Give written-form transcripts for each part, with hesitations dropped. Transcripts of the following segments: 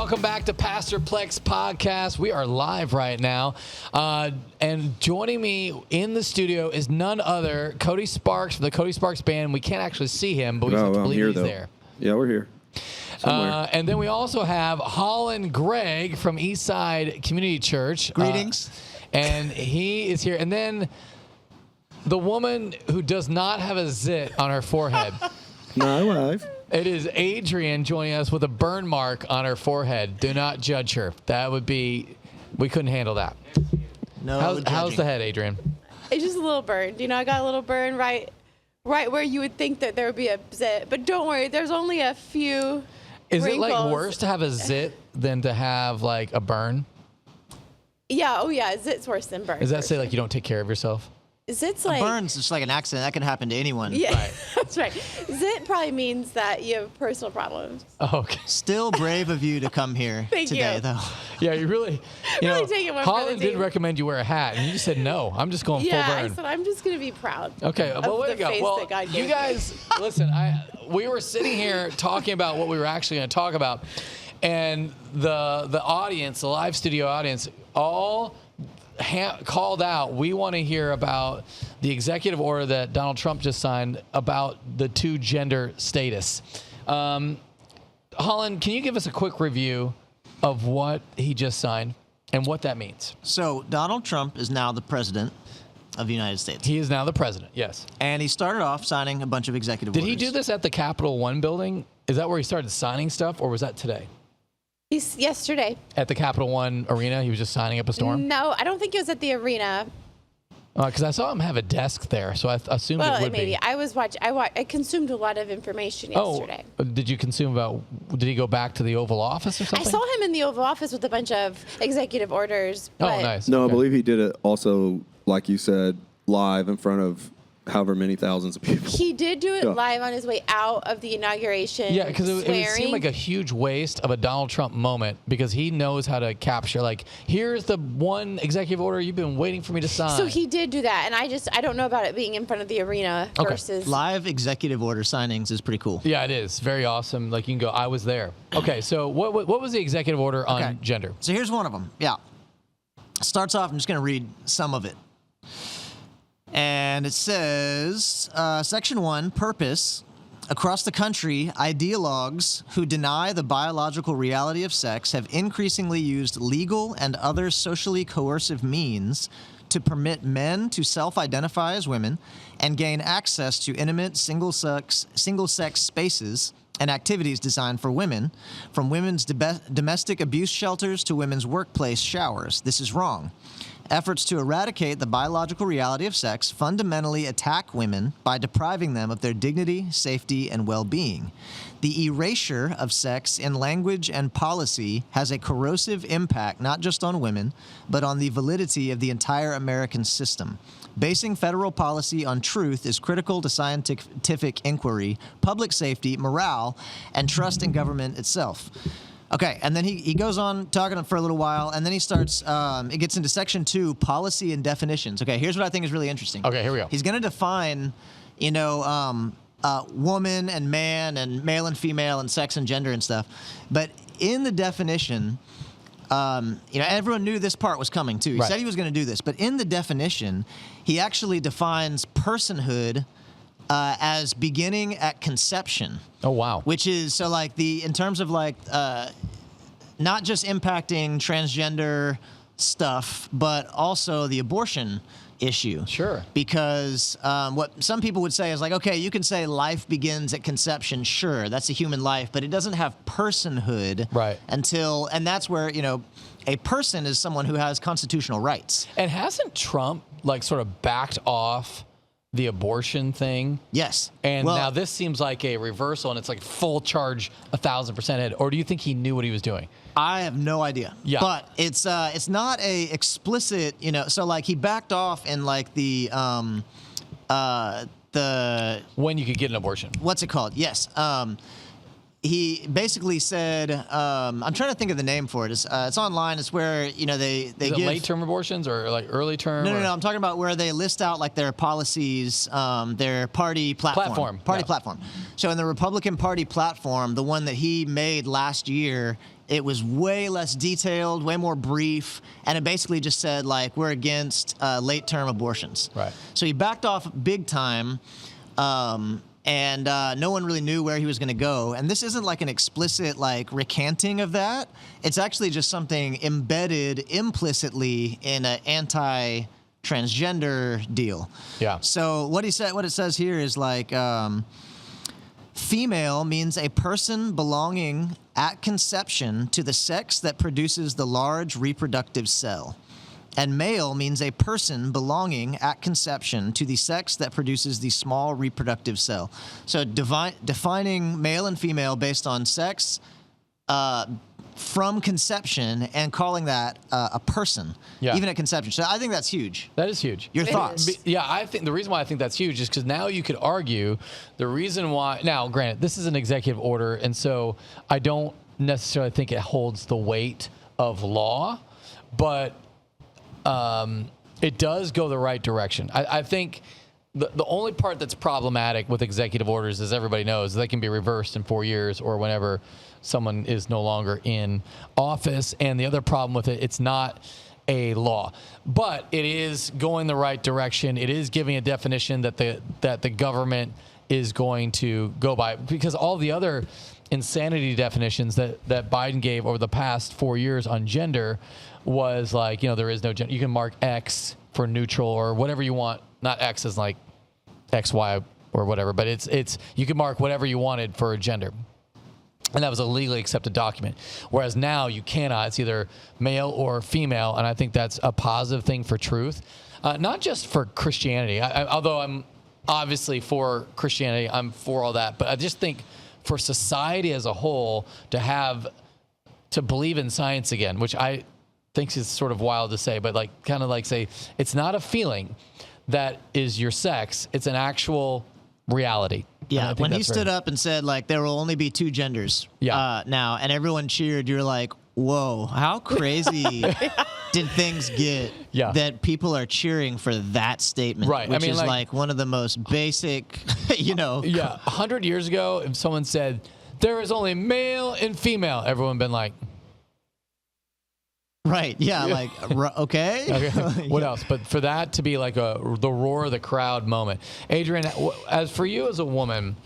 Welcome back to Pastor Plek's podcast. We are live right now. And joining me in the studio is none other Cody Sparks from the Cody Sparks Band. We can't actually see him, but we just have to believe he's there. Yeah, we're here. And then we also have Holland Greg from Eastside Community Church. Greetings. And he is here. And then the woman who does not have a zit on her forehead. No, live. It is Adrienne joining us with a burn mark on her forehead. Do not judge her. That would be, we couldn't handle that. No. How's the head, Adrienne? It's just a little burn. You know, I got a little burn right where you would think that there would be a zit. But don't worry, there's only a few Is wrinkles. it like worse to have a zit than to have like a burn? Yeah, oh yeah, zit's worse than burn. Does that say like you don't take care of yourself? Zit's A like burn's just like an accident. That can happen to anyone. Yeah, Right. that's right. Zit probably means that you have personal problems. Oh, okay. Still brave of you to come here Thank today, you. though. Yeah, you really take it one for the Holland did team. recommend you wear a hat, and you said no. I'm just going Yeah, full I burn. said I'm just gonna be proud. Okay, well, of way the to go. face Well, that God you gave me. guys, listen, we were sitting here talking about what we were actually going to talk about, and the audience, the live studio audience, all called out, we want to hear about the executive order that Donald Trump just signed about the two gender status. Holland, can you give us a quick review of what he just signed and what that means? So Donald Trump is now the president of the United States. He is now the president, yes. And he started off signing a bunch of executive orders. Did he do this at the Capitol One building? Is that where he started signing stuff, or was that today? He's yesterday. At the Capital One arena, he was just signing up a storm? No, I don't think it was at the arena. Because I saw him have a desk there, so I assumed it would Maybe. be. I consumed a lot of information yesterday. Oh, did you consume did he go back to the Oval Office or I something? saw him in the Oval Office with a bunch of executive orders. Oh, But nice. No, Okay. I believe he did it also, like you said, live in front of however many thousands of people. He did do it Yeah. live on his way out of the inauguration. Yeah, because it would swearing. seem like a huge waste of a Donald Trump moment because he knows how to capture, like, here's the one executive order you've been waiting for me to sign. So he did do that, and I don't know about it being in front of the arena Okay. versus. Live executive order signings is pretty cool. Yeah, it is. Very awesome. Like, you can go, I was there. Okay, so what was the executive order on Okay. gender? So here's one of them. Yeah. Starts off, I'm just going to read some of it. And it says, Section 1, purpose. Across the country, ideologues who deny the biological reality of sex have increasingly used legal and other socially coercive means to permit men to self-identify as women and gain access to intimate single-sex spaces and activities designed for women, from women's domestic abuse shelters to women's workplace showers. This is wrong. Efforts to eradicate the biological reality of sex fundamentally attack women by depriving them of their dignity, safety, and well-being. The erasure of sex in language and policy has a corrosive impact not just on women, but on the validity of the entire American system. Basing federal policy on truth is critical to scientific inquiry, public safety, morale, and trust in government itself. Okay, and then he goes on talking for a little while, and then he starts, it gets into Section 2, policy and definitions. Okay, here's what I think is really interesting. Okay, here we go. He's going to define, woman and man and male and female and sex and gender and stuff. But in the definition, everyone knew this part was coming, too. He Right. said he was going to do this. But in the definition, he actually defines personhood as beginning at conception. Oh, wow. Which is, so like in terms of like, not just impacting transgender stuff, but also the abortion issue. Sure. Because what some people would say is like, okay, you can say life begins at conception. Sure, that's a human life, but it doesn't have personhood. Right. And that's where, a person is someone who has constitutional rights. And hasn't Trump, like, sort of backed off the abortion thing? Yes. And Well, now this seems like a reversal, and it's like full charge, 1,000% head. Or do you think he knew what he was doing? I have no idea. Yeah. But it's not a explicit, so like he backed off in like the When you could get an abortion. what's it called? Yes. He basically said, I'm trying to think of the name for it. It's online. It's where, they Is it give late-term abortions or like early term? No, or- I'm talking about where they list out like their policies, their party platform. Yeah. Platform. So in the Republican Party platform, the one that he made last year it was way less detailed, way more brief, and it basically just said, like, we're against late-term abortions. Right. So he backed off big time, and no one really knew where he was going to go. And this isn't like an explicit, like, recanting of that. It's actually just something embedded implicitly in an anti-transgender deal. Yeah. So what it says here is, like, female means a person belonging at conception to the sex that produces the large reproductive cell. And male means a person belonging at conception to the sex that produces the small reproductive cell. So defining male and female based on sex from conception and calling that a person, even at conception. So I think that's huge. That is huge. Your thoughts? Yeah, I think the reason why I think that's huge is because now you could argue the reason why. Now, granted, this is an executive order, and so I don't necessarily think it holds the weight of law, but it does go the right direction. I think the only part that's problematic with executive orders, as everybody knows, they can be reversed in 4 years or whenever someone is no longer in office. And the other problem with it, it's not a law, but it is going the right direction. It is giving a definition that the government is going to go by, because all the other insanity definitions that Biden gave over the past 4 years on gender was like, there is no gender. You can mark X for neutral or whatever you want. Not X as like X, Y, or whatever, but it's you can mark whatever you wanted for a gender. And that was a legally accepted document. Whereas now you cannot. It's either male or female, and I think that's a positive thing for truth. Not just for Christianity. Although I'm obviously for Christianity, I'm for all that. But I just think for society as a whole to believe in science again, which I think is sort of wild to say, but like kind of like say it's not a feeling that is your sex, it's an actual reality. Yeah, when he stood up and said, like, there will only be two genders now, and everyone cheered, you're like, whoa, how crazy did things get that people are cheering for that statement? Right. Which is like one of the most basic, Yeah, 100 years ago, if someone said, there is only male and female, everyone been like, right, like, okay. What else? But for that to be like the roar of the crowd moment. Adrienne, as for you as a woman,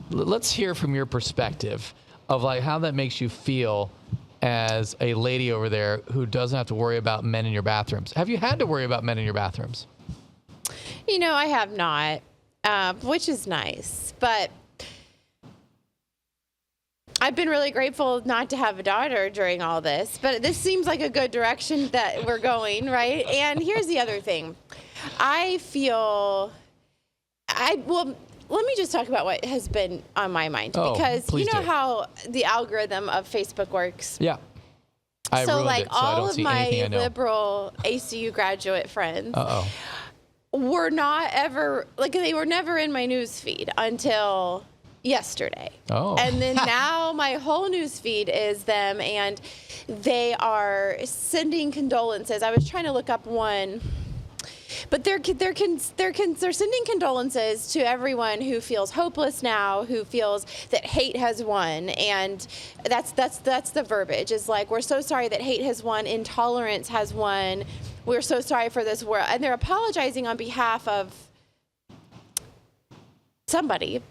let's hear from your perspective of like how that makes you feel as a lady over there who doesn't have to worry about men in your bathrooms. Have you had to worry about men in your bathrooms? I have not, which is nice, but I've been really grateful not to have a daughter during all this, but this seems like a good direction that we're going, right? And here's the other thing. Let me just talk about what has been on my mind, because you know how the algorithm of Facebook works. Yeah. So like all of my liberal ACU graduate friends were not ever, like they were never in my news feed until yesterday. And then now my whole news feed is them, and they are sending condolences. I was trying to look up one, but they're sending condolences to everyone who feels hopeless now, who feels that hate has won, and that's the verbiage. Is like, we're so sorry that hate has won, intolerance has won. We're so sorry for this world, and they're apologizing on behalf of somebody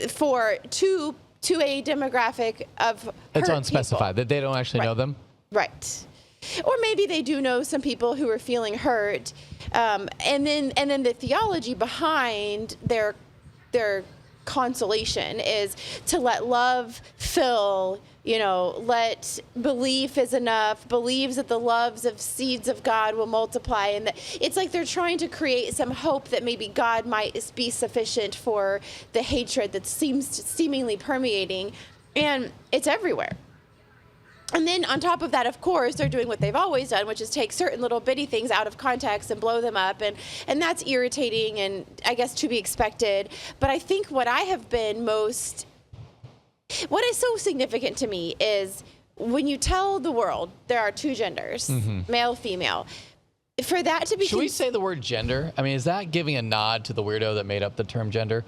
for to a demographic of it's hurt unspecified people. That they don't actually know them. Right. Or maybe they do know some people who are feeling hurt, and then the theology behind their consolation is to let love fill. Let belief is enough. Believes that the loves of seeds of God will multiply, and that it's like they're trying to create some hope that maybe God might be sufficient for the hatred that seemingly permeating, and it's everywhere. And then on top of that, of course, they're doing what they've always done, which is take certain little bitty things out of context and blow them up. And that's irritating and I guess to be expected. But I think what is so significant to me is when you tell the world there are two genders, male, female, for that to be... Should we say the word gender? I mean, is that giving a nod to the weirdo that made up the term gender?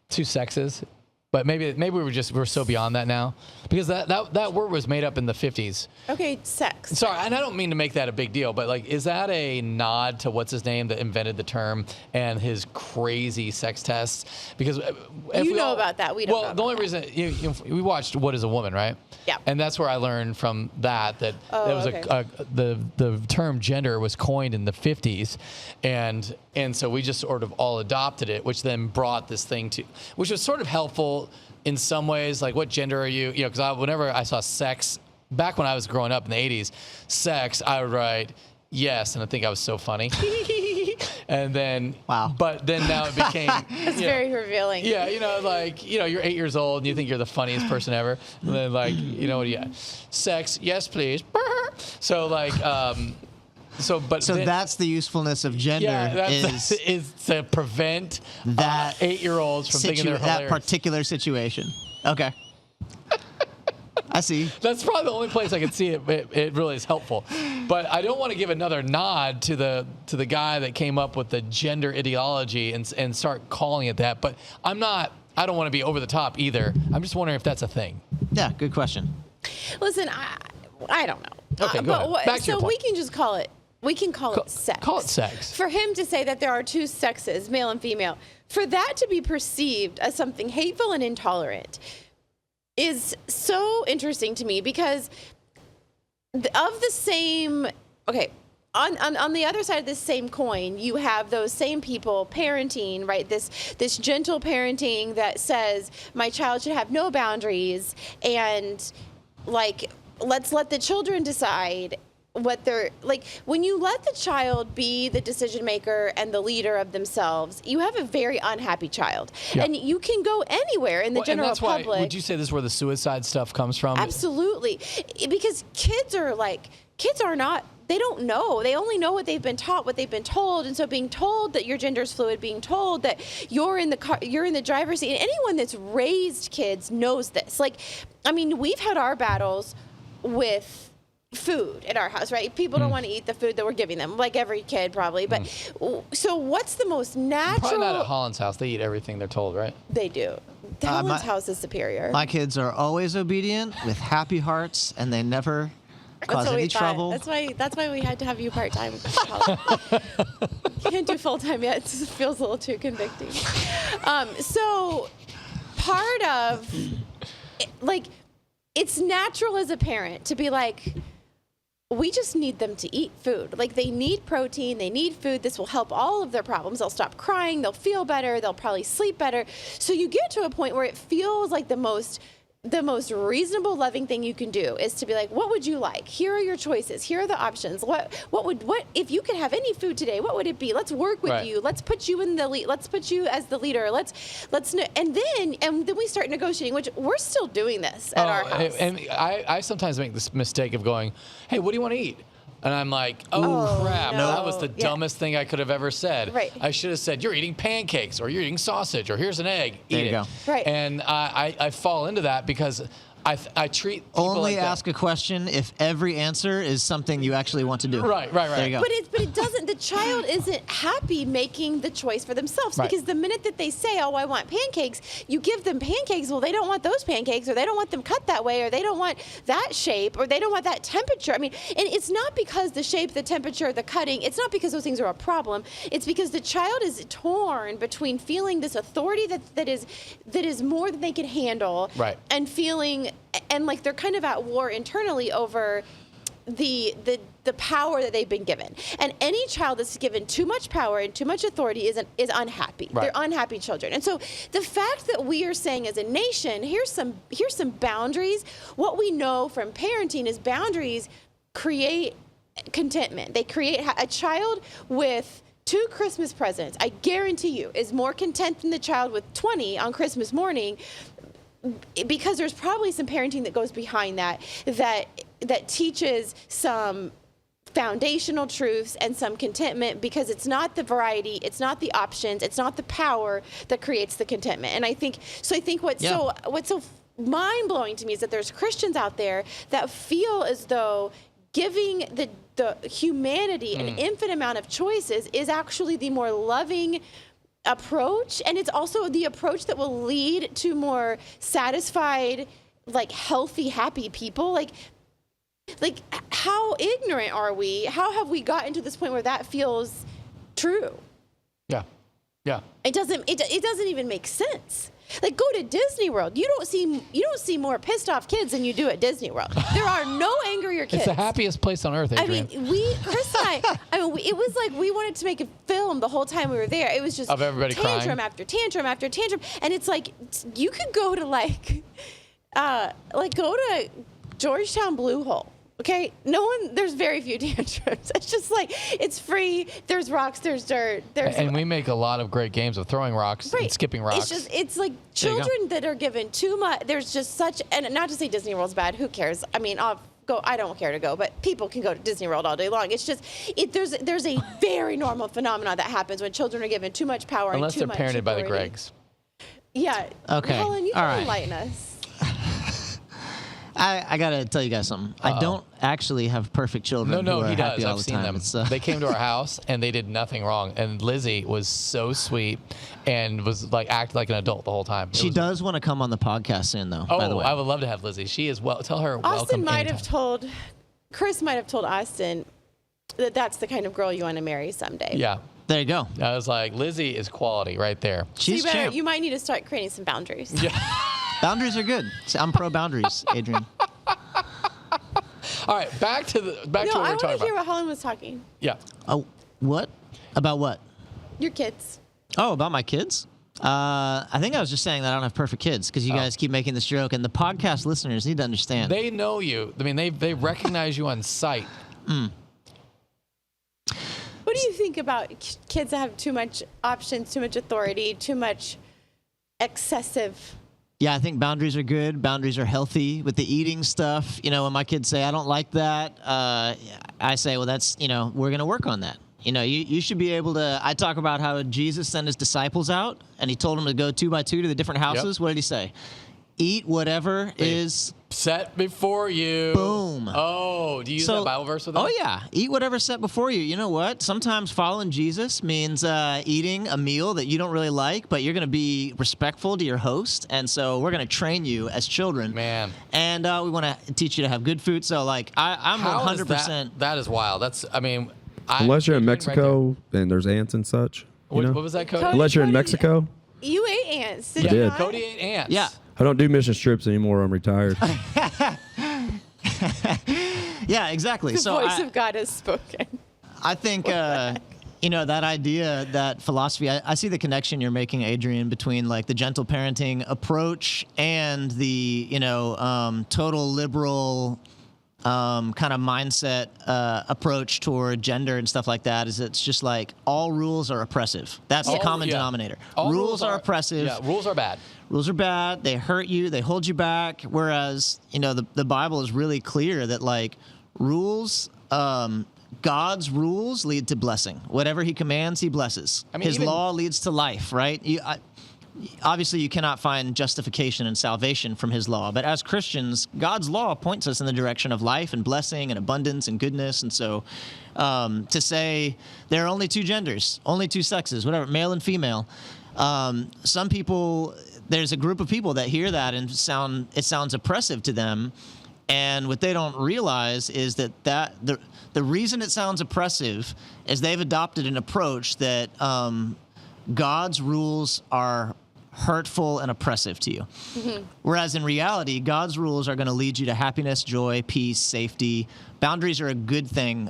Two sexes? But maybe we're so beyond that now, because that word was made up in the 50s. Okay, sex. Sorry, and I don't mean to make that a big deal, but like, is that a nod to what's his name that invented the term and his crazy sex tests? Because you know about that, we don't. Well, the only reason we watched What Is a Woman, right? Yeah. And that's where I learned from that there was okay. the term gender was coined in the 50s, and so we just sort of all adopted it, which then brought this thing which was sort of helpful in some ways, like, what gender are you? You know, because whenever I saw sex, back when I was growing up in the 80s, sex, I would write yes, and I think I was so funny. And then, wow. But then now it became. It's very revealing. Yeah, you're 8 years old and you think you're the funniest person ever. And then, like, what do you got? Sex, yes, please. So, like, So that's the usefulness of gender, is to prevent that 8-year-olds from thinking they're hilarious. That particular situation. Okay. I see. That's probably the only place I can see it really is helpful. But I don't want to give another nod to the guy that came up with the gender ideology and start calling it that. But I don't want to be over the top either. I'm just wondering if that's a thing. Yeah, good question. Listen, I don't know. Okay, go ahead. Back to your point. We can just call it. We can call it sex. Call it sex. For him to say that there are two sexes, male and female, for that to be perceived as something hateful and intolerant is so interesting to me, because of the same, on the other side of this same coin, you have those same people parenting, right? This gentle parenting that says my child should have no boundaries, and like, let's let the children decide what they're like. When you let the child be the decision maker and the leader of themselves, you have a very unhappy child. Yeah. And you can go anywhere in the general public. Why, would you say this is where the suicide stuff comes from? Absolutely. Because kids are not, they don't know. They only know what they've been taught, what they've been told. And so being told that your gender's fluid, being told that you're in the car, you're in the driver's seat, and anyone that's raised kids knows this. Like, I mean, we've had our battles with food at our house, right? People don't want to eat the food that we're giving them, like every kid probably. But so what's the most natural? Probably not at Holland's house. They eat everything they're told, right? They do. Holland's house is superior. My kids are always obedient with happy hearts, and they never cause any trouble. That's why we had to have you part-time. Can't do full-time yet. It just feels a little too convicting. So part of, like, it's natural as a parent to be like, we just need them to eat food. Like, they need protein, they need food. This will help all of their problems. They'll stop crying, they'll feel better, they'll probably sleep better. So you get to a point where it feels like the most reasonable, loving thing you can do is to be like, what would you like? Here are your choices. Here are the options. What if you could have any food today? What would it be? Let's work with you. Let's put you in the lead. Let's put you as the leader. And then we start negotiating, which we're still doing this at our house. And I sometimes make this mistake of going, hey, what do you want to eat? And I'm like, oh crap, no. that was the dumbest thing I could have ever said. Right. I should have said, you're eating pancakes, or you're eating sausage, or here's an egg. There Eat you it. go. Right. And I fall into that because I treat people only like ask a question if every answer is something you actually want to do. Right. There you go. But it doesn't. The child isn't happy making the choice for themselves, because the minute that they say, "Oh, I want pancakes," you give them pancakes. Well, they don't want those pancakes, or they don't want them cut that way, or they don't want that shape, or they don't want that temperature. I mean, and it's not because the shape, the temperature, the cutting. It's not because those things are a problem. It's because the child is torn between feeling this authority that is more than they can handle, and feeling. And like they're kind of at war internally over the power that they've been given. And any child that's given too much power and too much authority is unhappy. They're unhappy children. And so the fact that we are saying as a nation, here's some boundaries. What we know from parenting is boundaries create contentment. They create a child with 2 Christmas presents, I guarantee you, is more content than the child with 20 on Christmas morning. Because there's probably some parenting that goes behind that teaches some foundational truths and some contentment, because it's not the variety, it's not the options, it's not the power that creates the contentment. And I think what's so mind-blowing to me is that there's Christians out there that feel as though giving the humanity an infinite amount of choices is actually the more loving approach, and it's also the approach that will lead to more satisfied, like healthy, happy people. Like how ignorant are we? How have we gotten to this point where that feels true? Yeah. Yeah. It doesn't even make sense. Like, go to Disney World. You don't see more pissed off kids than you do at Disney World. There are no angrier kids. It's the happiest place on earth, Adrienne. I mean, Chris and it was like we wanted to make a film the whole time we were there. It was just of everybody tantrum crying. after tantrum after tantrum, and it's like you could go to go to Georgetown Blue Hole. Okay, there's very few tantrums. It's just like, it's free. There's rocks, there's dirt. And we make a lot of great games of throwing rocks and skipping rocks. It's like children that are given too much. There's just such, and not to say Disney World's bad. Who cares? I mean, I'll go. I don't care to go, but people can go to Disney World all day long. It's just, there's a very normal phenomenon that happens when children are given too much power Unless and too they're much parented by the authority. Gregs. Yeah. Okay. Helen, you all can right. enlighten us. I gotta tell you guys something. I don't actually have perfect children. No, who are he happy does. all I've the seen time. them. It's, They came to our house and they did nothing wrong. And Lizzie was so sweet and was like acted like an adult the whole time. She does want to come on the podcast soon, though. Oh, by the way. I would love to have Lizzie. She is tell her Austin welcome. Chris might have told Austin that that's the kind of girl you want to marry someday. Yeah. There you go. I was like, Lizzie is quality right there. She's So champ. you might need to start creating some boundaries. Yeah. Boundaries are good. I'm pro boundaries, Adrienne. All right, back to what No, we I were want talking to hear about. what Helen was talking. Yeah. Oh, what? About what? Your kids. Oh, about my kids? I think I was just saying that I don't have perfect kids because you guys keep making this joke, and the podcast listeners need to understand. They know you. I mean, they recognize you on sight. What do you think about kids that have too much options, too much authority, too much excessive? Yeah, I think boundaries are good. Boundaries are healthy with the eating stuff. You know, when my kids say, I don't like that, I say, well, that's, we're going to work on that. You should be able to. I talk about how Jesus sent his disciples out and he told them to go 2 by 2 to the different houses. Yep. What did he say? Eat whatever is set before you. Boom. Oh, do you use that Bible verse with that? Oh, yeah. Eat whatever's set before you. You know what? Sometimes following Jesus means eating a meal that you don't really like, but you're going to be respectful to your host. And so we're going to train you as children. Man. And we want to teach you to have good food. So, I'm How is 100%. that is wild. Unless you're in Mexico and there's ants and such. What was that, Cody? Unless you're in Mexico. You ate ants, did I you did. not? Cody ate ants. Yeah. I don't do mission trips anymore. I'm retired. Yeah, exactly. The So voice of God has spoken. I think, that idea, that philosophy, I see the connection you're making, Adrienne, between like the gentle parenting approach and the, total liberal kind of mindset approach toward gender and stuff like that. Is it's just like all rules are oppressive. That's the common denominator. All rules are oppressive. Yeah, rules are bad. Rules are bad. They hurt you. They hold you back. Whereas, the Bible is really clear that like rules, God's rules lead to blessing. Whatever he commands, he blesses. I mean, His law leads to life, right? Obviously, you cannot find justification and salvation from his law. But as Christians, God's law points us in the direction of life and blessing and abundance and goodness. And so to say there are only 2 genders, only 2 sexes, whatever, male and female, some people, there's a group of people that hear that and it sounds oppressive to them. And what they don't realize is that the reason it sounds oppressive is they've adopted an approach that God's rules are hurtful and oppressive to you. Mm-hmm. Whereas in reality, God's rules are going to lead you to happiness, joy, peace, safety. Boundaries are a good thing.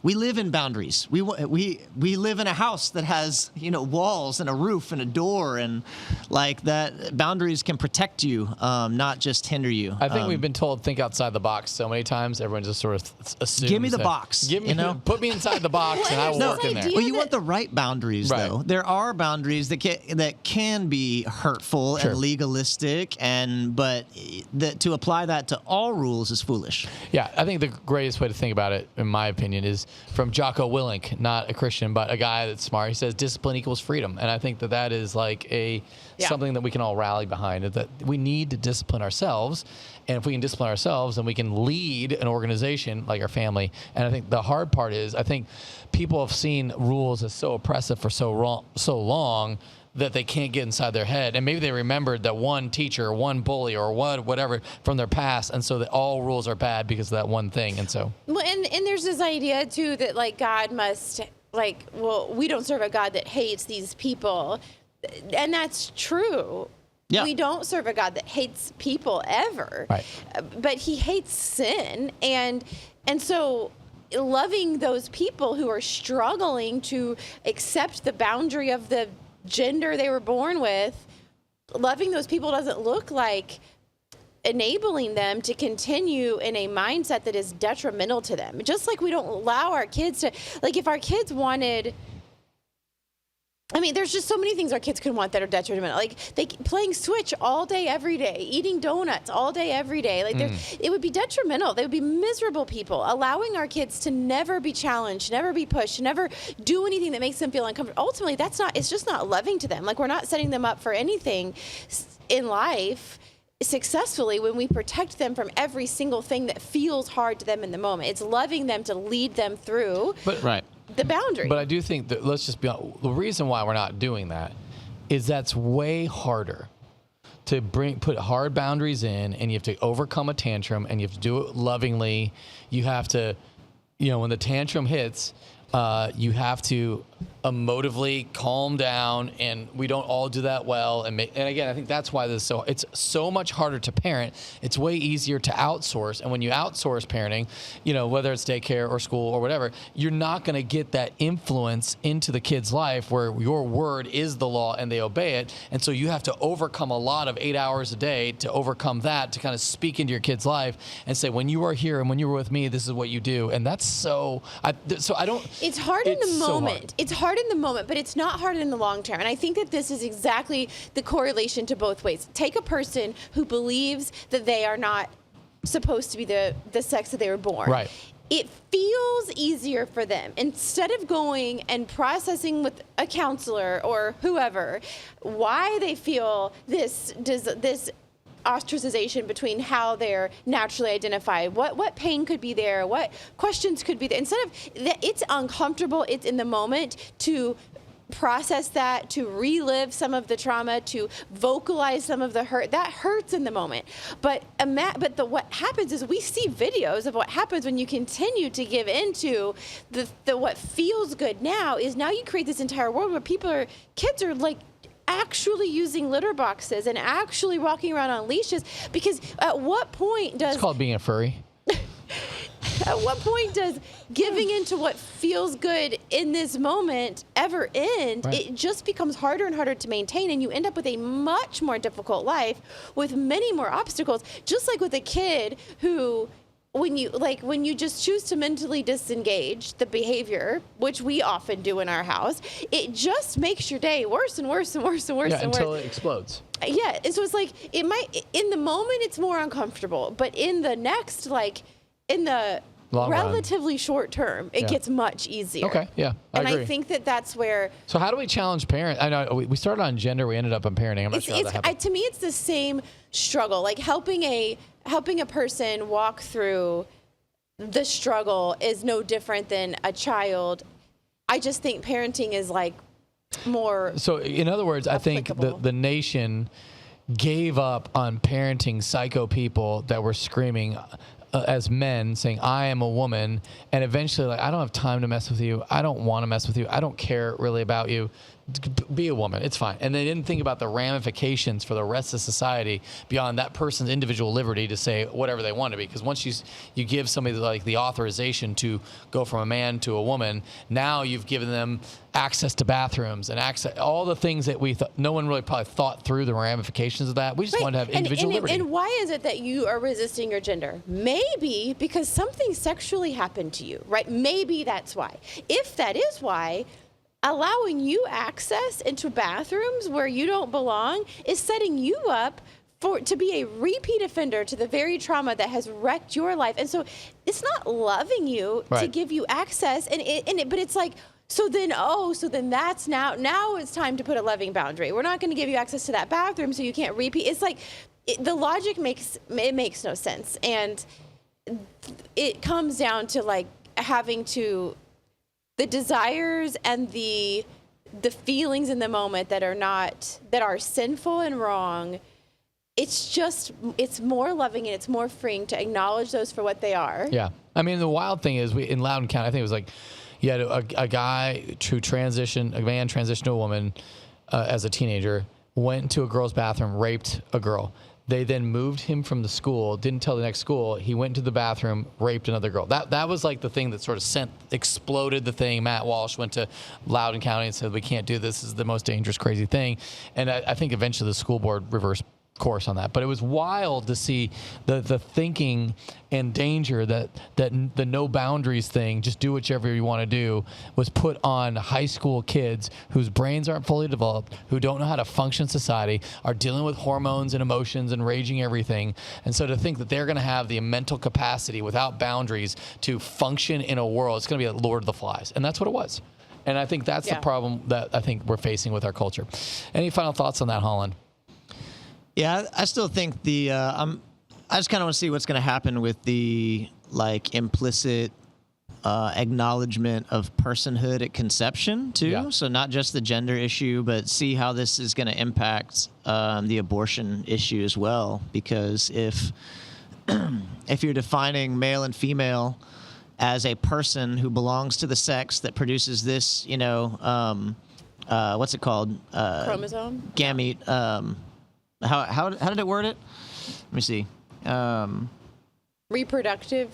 We live in boundaries. We live in a house that has walls and a roof and a door, and like that. Boundaries can protect you, not just hinder you. I think we've been told think outside the box so many times. Everyone just sort of assumes. Give me the that- box. Give me, put me inside the box, and I will work in there. Well, you want the right boundaries, Right. though. There are boundaries that can be hurtful Sure. and legalistic, but to apply that to all rules is foolish. Yeah, I think greatest way to think about it, in my opinion, is from Jocko Willink, not a Christian, but a guy that's smart. He says discipline equals freedom. And I think that is like something that we can all rally behind, that we need to discipline ourselves. And if we can discipline ourselves, then we can lead an organization like our family. And I think the hard part is, I think people have seen rules as so oppressive for so long that they can't get inside their head. And maybe they remembered that one teacher, one bully, or whatever from their past, and so that all rules are bad because of that one thing. And so, well, and there's this idea too that like God must we don't serve a God that hates these people, and that's true. Yeah. We don't serve a God that hates people ever, right. But He hates sin, and so loving those people who are struggling to accept the boundary of the gender they were born with, loving those people doesn't look like enabling them to continue in a mindset that is detrimental to them. Just like we don't allow our kids to, like if our kids wanted, I mean, there's just so many things our kids could want that are detrimental. Like playing Switch all day, every day, eating donuts all day, every day. Like it would be detrimental. They would be miserable people. Allowing our kids to never be challenged, never be pushed, never do anything that makes them feel uncomfortable. Ultimately, it's just not loving to them. Like we're not setting them up for anything in life successfully when we protect them from every single thing that feels hard to them in the moment. It's loving them to lead them through. The boundary. But I do think that, let's just be honest, the reason why we're not doing that is that's way harder to put hard boundaries in, and you have to overcome a tantrum, and you have to do it lovingly. You have to, when the tantrum hits, you have to emotively calm down, and we don't all do that well. And again, I think that's why it's so much harder to parent. It's way easier to outsource. And when you outsource parenting, whether it's daycare or school or whatever, you're not going to get that influence into the kid's life where your word is the law and they obey it. And so you have to overcome a lot of 8 hours a day to overcome that, to kind of speak into your kid's life and say, when you are here and when you were with me, this is what you do. And that's it's hard in the moment. It's hard in the moment, but it's not hard in the long term. And I think that this is exactly the correlation to both ways. Take a person who believes that they are not supposed to be the sex that they were born. Right. It feels easier for them, instead of going and processing with a counselor or whoever why they feel this ostracization between how they're naturally identified, what pain could be there, what questions could be there. Instead of that, it's uncomfortable, it's in the moment to process that, to relive some of the trauma, to vocalize some of the hurt. That hurts in the moment. But what happens is we see videos of what happens when you continue to give into the what feels good now you create this entire world where kids are like actually using litter boxes and actually walking around on leashes, because at what point does... It's called being a furry. At what point does giving into what feels good in this moment ever end? Right. It just becomes harder and harder to maintain, and you end up with a much more difficult life with many more obstacles, just like with a kid who... When you just choose to mentally disengage the behavior, which we often do in our house, it just makes your day worse and worse and worse and worse and worse. Until it explodes. Yeah, and so it's like, it might, in the moment it's more uncomfortable, but in the next, in the long relatively short term, it gets much easier. Okay, yeah, I agree. I think that's where... So how do we challenge parents? I know we started on gender, we ended up on parenting. I'm not sure how that happened. To me, it's the same struggle. Like helping a person walk through the struggle is no different than a child. I just think parenting is more... So in other words, applicable. I think the nation gave up on parenting psycho people that were screaming as men, saying, I am a woman, and eventually I don't have time to mess with you. I don't want to mess with you. I don't care really about you. Be a woman. It's fine. And they didn't think about the ramifications for the rest of society beyond that person's individual liberty to say whatever they want to be. Because once you give somebody the authorization to go from a man to a woman, now you've given them access to bathrooms and access all the things that no one really probably thought through the ramifications of that. We just want to have individual liberty. And why is it that you are resisting your gender? Maybe because something sexually happened to you, right? Maybe that's why. If that is why, allowing you access into bathrooms where you don't belong is setting you up to be a repeat offender to the very trauma that has wrecked your life. And so it's not loving you to give you access. But it's like, so then that's now it's time to put a loving boundary. We're not going to give you access to that bathroom so you can't repeat. It's like the logic makes no sense. And it comes down to like having to, the desires and the feelings in the moment that are sinful and wrong. It's more loving and it's more freeing to acknowledge those for what they are. Yeah. I mean, the wild thing is in Loudoun County, I think it was like, you had a guy a man transitioned to a woman as a teenager, went into a girl's bathroom, raped a girl. They then moved him from the school, didn't tell the next school. He went into the bathroom, raped another girl. That was like the thing that sort of exploded the thing. Matt Walsh went to Loudoun County and said, we can't do this. This is the most dangerous, crazy thing. And I think eventually the school board reversed course on that. But it was wild to see the thinking and danger that the no boundaries thing, just do whichever you want to do, was put on high school kids whose brains aren't fully developed, who don't know how to function in society, are dealing with hormones and emotions and raging everything. And so to think that they're going to have the mental capacity without boundaries to function in a world, it's going to be a Lord of the Flies. And that's what it was. And I think that's the problem that I think we're facing with our culture. Any final thoughts on that, Holland? Yeah, I still think I just kind of want to see what's going to happen with the like implicit acknowledgement of personhood at conception too. Yeah. So not just the gender issue, but see how this is going to impact the abortion issue as well. Because if you're defining male and female as a person who belongs to the sex that produces this, what's it called? Chromosome? Gamete. How did it word it? Let me see. Reproductive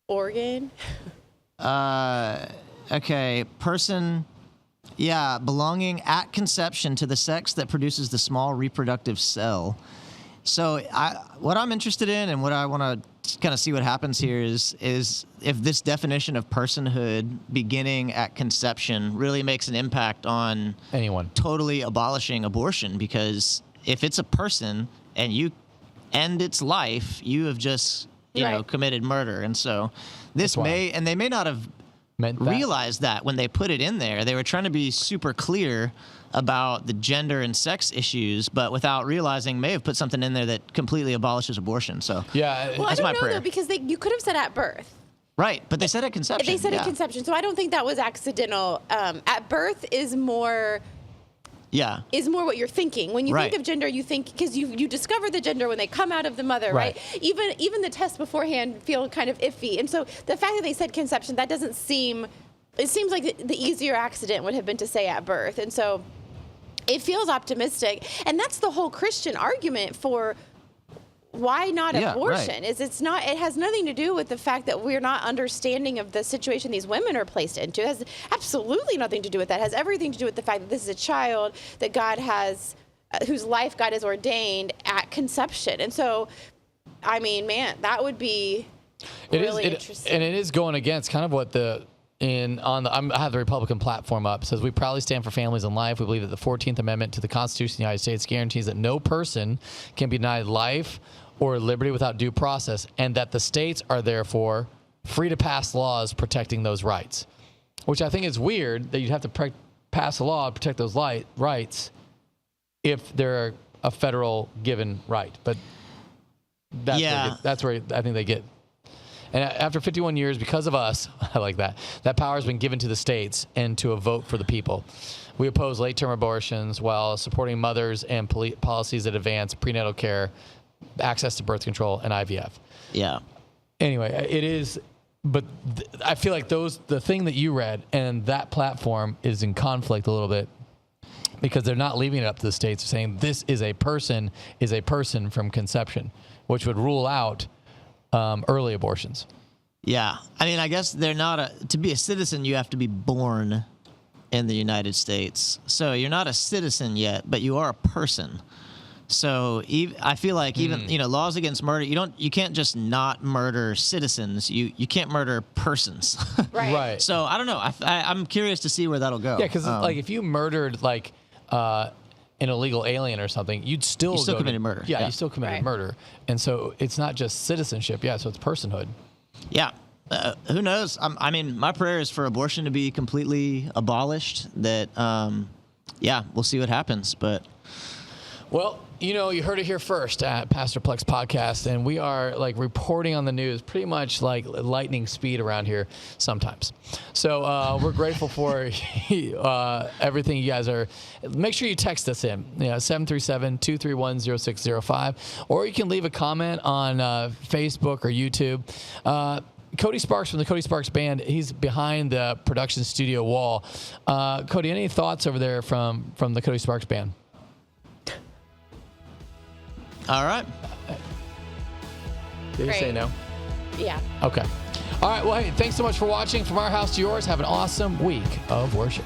organ. Okay. Person. Yeah, belonging at conception to the sex that produces the small reproductive cell. So what I'm interested in and what I want to kind of see what happens here is if this definition of personhood beginning at conception really makes an impact on anyone totally abolishing abortion, because if it's a person and you end its life, you have just committed murder. And so they may not have realized that when they put it in there. They were trying to be super clear about the gender and sex issues, but without realizing may have put something in there that completely abolishes abortion. So well, that's I my don't know prayer. Though, because you could have said at birth. Right, but they said at conception. They said at conception, so I don't think that was accidental. At birth is more what you're thinking. When you think of gender, you think, because you discover the gender when they come out of the mother, right? Even the tests beforehand feel kind of iffy. And so the fact that they said conception, that doesn't seem, it seems like the easier accident would have been to say at birth. And so it feels optimistic. And that's the whole Christian argument for why not abortion. It has nothing to do with the fact that we're not understanding of the situation these women are placed into. It has absolutely nothing to do with that. It has everything to do with the fact that this is a child that God has, whose life God has ordained at conception. And so, I mean, man, that would be really interesting. And it is going against kind of what I have the Republican platform up. It says, we proudly stand for families and life. We believe that the 14th Amendment to the Constitution of the United States guarantees that no person can be denied life or liberty without due process, and that the states are therefore free to pass laws protecting those rights. Which I think is weird that you'd have to pass a law to protect those rights if they're a federal given right. But that's where I think they get. And after 51 years, because of us, I like that power has been given to the states and to a vote for the people. We oppose late-term abortions while supporting mothers and policies that advance prenatal care, access to birth control, and IVF. Yeah. Anyway, it is, but I feel like the thing that you read and that platform is in conflict a little bit, because they're not leaving it up to the states. They're saying this is a person from conception, which would rule out early abortions. Yeah. I mean, I guess to be a citizen, you have to be born in the United States. So you're not a citizen yet, but you are a person. So I feel like even laws against murder, you can't just not murder citizens. You can't murder persons. Right. So I don't know. I'm curious to see where that'll go. Yeah, because like if you murdered an illegal alien or something, you'd still committed murder. Yeah, Yeah. you still committed Right. murder. And so it's not just citizenship. Yeah, so it's personhood. Yeah. Who knows? I mean, my prayer is for abortion to be completely abolished. That, we'll see what happens. But Well, you heard it here first at Pastor Plek's podcast, and we are like reporting on the news pretty much like lightning speed around here sometimes. So we're grateful for everything you guys are. Make sure you text us in, 737-231-0605, or you can leave a comment on Facebook or YouTube. Cody Sparks from the Cody Sparks Band, he's behind the production studio wall. Cody, any thoughts over there from the Cody Sparks Band? all right. Did he say Great. no? Yeah. Okay. All right. Well, hey, thanks so much for watching. From our house to yours, have an awesome week of worship.